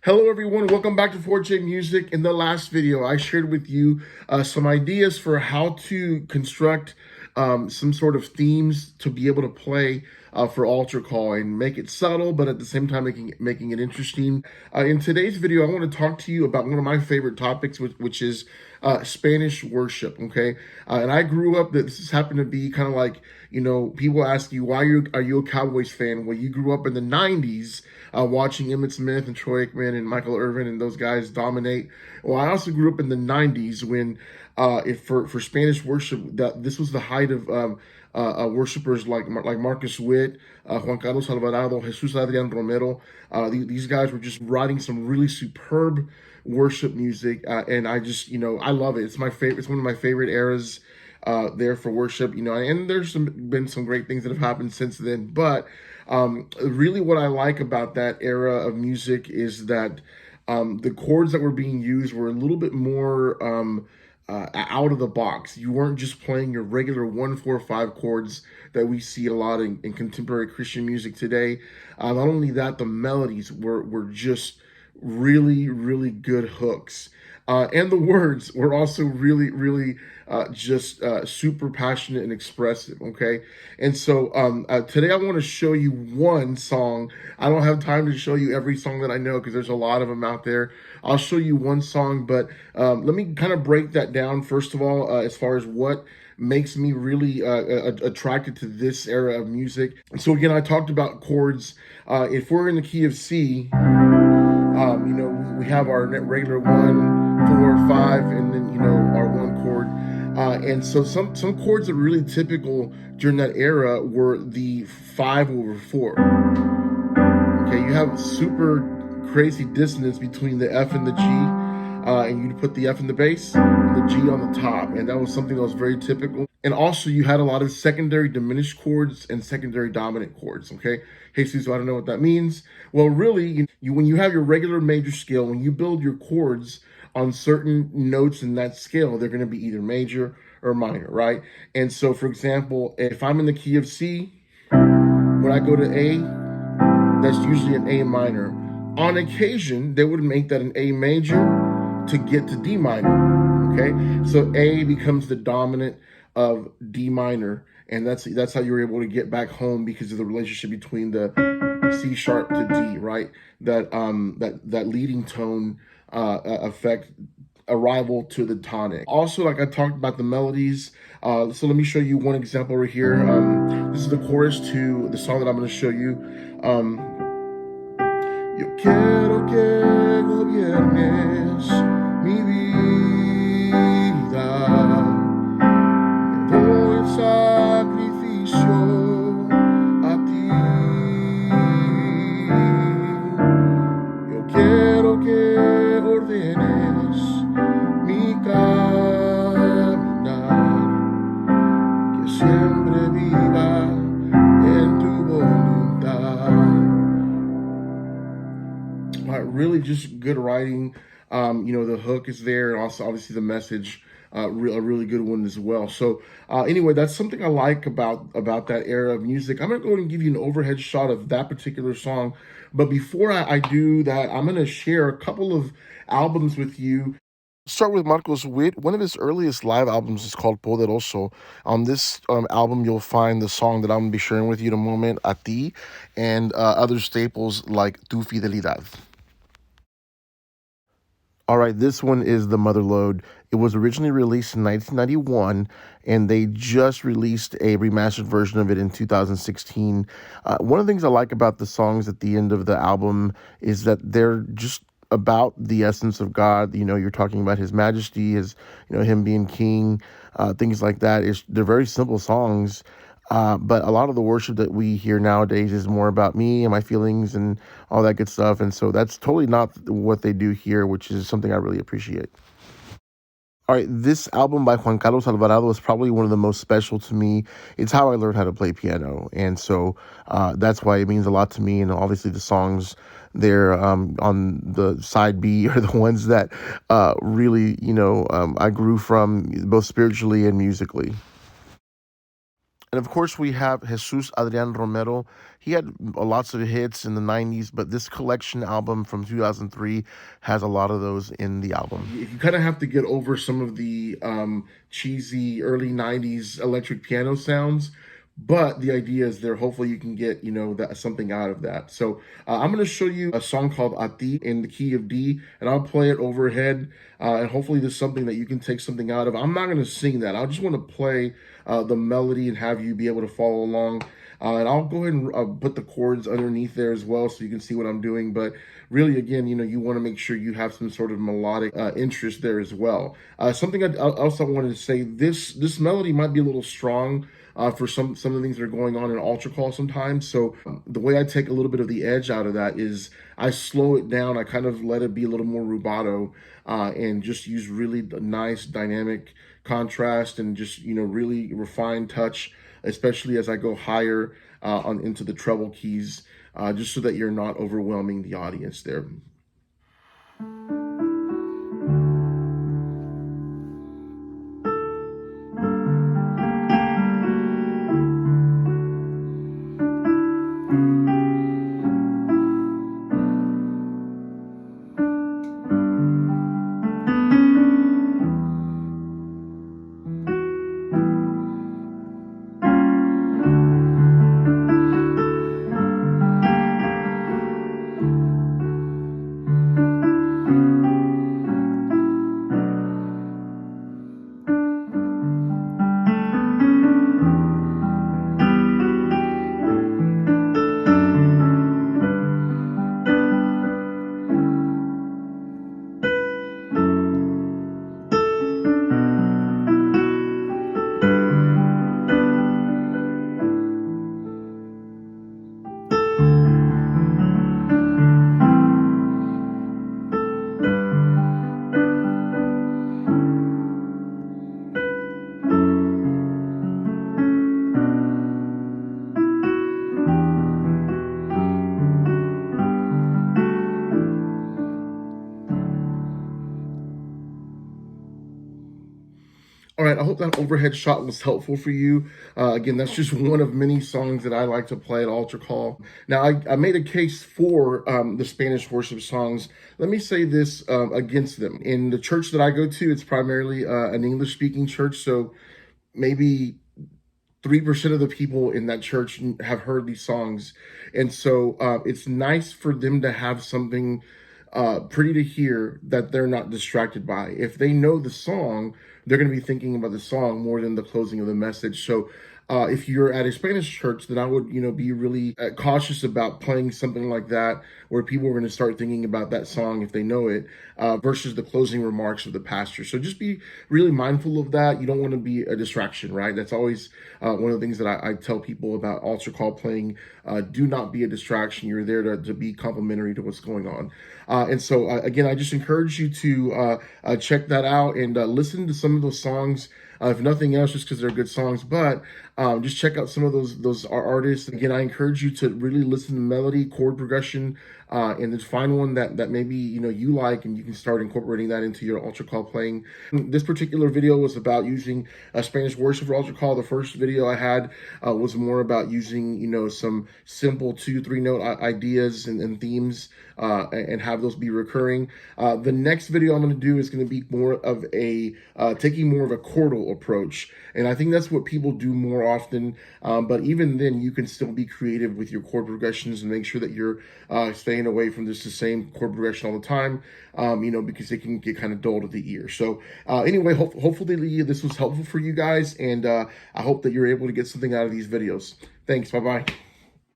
Hello everyone, welcome back to 4J Music. In the last video, I shared with you some ideas for how to construct some sort of themes to be able to play for altar call and make it subtle, but at the same time making it interesting. In today's video, I want to talk to you about one of my favorite topics, which is Spanish worship, okay? And I grew up, this has happened to be kind of like, people ask you, are you a Cowboys fan? Well, you grew up in the 90s watching Emmitt Smith and Troy Aikman and Michael Irvin and those guys dominate. Well, I also grew up in the 90s when, for Spanish worship, that this was the height of worshipers like Marcus Witt, Juan Carlos Alvarado, Jesus Adrian Romero. These guys were just writing some really superb worship music, and I just, I love it. It's my favorite. It's one of my favorite eras there for worship, and there's been some great things that have happened since then. But really what I like about that era of music is that the chords that were being used were a little bit more out of the box. You weren't just playing your regular 1-4-5 chords that we see a lot in contemporary Christian music today. Not only that, the melodies were just really, really good hooks. And the words were also really, really just super passionate and expressive, okay? And so today I want to show you one song. I don't have time to show you every song that I know because there's a lot of them out there. I'll show you one song, but let me kind of break that down, first of all, as far as what makes me really attracted to this era of music. So again, I talked about chords. If we're in the key of C, we have our regular 1-4-5, and then our one chord. And so some chords that were really typical during that era were the 5/4. Okay, you have super crazy dissonance between the F and the G, and you put the F in the bass and the G on the top, and that was something that was very typical. And also you had a lot of secondary diminished chords and secondary dominant chords, okay? Hey, Susan, I don't know what that means. Well, really, when you have your regular major scale, when you build your chords on certain notes in that scale, they're going to be either major or minor, right? And so, for example, if I'm in the key of C, when I go to A, that's usually an A minor. On occasion, they would make that an A major to get to D minor, okay? So A becomes the dominant of D minor, and that's how you're able to get back home because of the relationship between the C sharp to D, right? That leading tone effect arrival to the tonic. Also, like I talked about the melodies, so let me show you one example right here. This is the chorus to the song that I'm going to show you. Yo quiero que gobiernes mi vida, me doy en sacrificio a ti. Yo quiero que ordenes mi caminar, que siempre viva en tu voluntad. Really just good writing. The hook is there, and also obviously the message, a really good one as well. So anyway, that's something I like about that era of music. I'm gonna go ahead and give you an overhead shot of that particular song, but before I do that, I'm gonna share a couple of albums with you. Start with Marcos Witt. One of his earliest live albums is called Poderoso. On this album, you'll find the song that I'm going to be sharing with you in a moment, A Ti, and other staples like Tu Fidelidad. All right, this one is The Mother Lode. It was originally released in 1991, and they just released a remastered version of it in 2016. One of the things I like about the songs at the end of the album is that they're just about the essence of God. You're talking about His Majesty, Him being King, things like that. They're very simple songs, but a lot of the worship that we hear nowadays is more about me and my feelings and all that good stuff. And so that's totally not what they do here, which is something I really appreciate. All right, this album by Juan Carlos Alvarado is probably one of the most special to me. It's how I learned how to play piano, and so that's why it means a lot to me. And obviously the songs there on the side B are the ones that really, I grew from both spiritually and musically. And of course, we have Jesus Adrian Romero. He had lots of hits in the 90s, but this collection album from 2003 has a lot of those in the album. You kind of have to get over some of the cheesy early 90s electric piano sounds, but the idea is there. Hopefully you can get, that something out of that. So I'm going to show you a song called A Ti in the key of D, and I'll play it overhead. And hopefully there's something that you can take something out of. I'm not going to sing that. I just want to play the melody and have you be able to follow along. And I'll go ahead and put the chords underneath there as well so you can see what I'm doing. But really, again, you want to make sure you have some sort of melodic interest there as well. Something I also wanted to say, this melody might be a little strong for some of the things that are going on in Ultra Call sometimes. So the way I take a little bit of the edge out of that is I slow it down. I kind of let it be a little more rubato and just use really nice dynamic contrast and just, really refined touch, especially as I go higher into the treble keys, just so that you're not overwhelming the audience there. All right, I hope that overhead shot was helpful for you. Again, that's just one of many songs that I like to play at Altar Call. Now, I made a case for the Spanish worship songs. Let me say this against them. In the church that I go to, it's primarily an English-speaking church, so maybe 3% of the people in that church have heard these songs. And so it's nice for them to have something pretty to hear that they're not distracted by. If they know the song, they're going to be thinking about the song more than the closing of the message. So if you're at a Spanish church, then I would, be really cautious about playing something like that, where people are going to start thinking about that song if they know it, versus the closing remarks of the pastor. So just be really mindful of that. You don't want to be a distraction, right? That's always one of the things that I tell people about altar call playing. Do not be a distraction. You're there to be complementary to what's going on. And so, again, I just encourage you to check that out and listen to some of those songs. If nothing else, just because they're good songs, but just check out some of those artists. Again, I encourage you to really listen to melody, chord progression, and then find one that maybe you like, and you can start incorporating that into your altar call playing. This particular video was about using Spanish worship for altar call. The first video I had was more about using some simple 2-3 note ideas and themes, and have those be recurring. The next video I'm going to do is going to be more of a taking more of a chordal approach, and I think that's what people do more often. But even then, you can still be creative with your chord progressions and make sure that you're staying away from just the same chord progression all the time, because it can get kind of dull to the ear. So anyway, hopefully this was helpful for you guys, and I hope that you're able to get something out of these videos. Thanks. Bye-bye.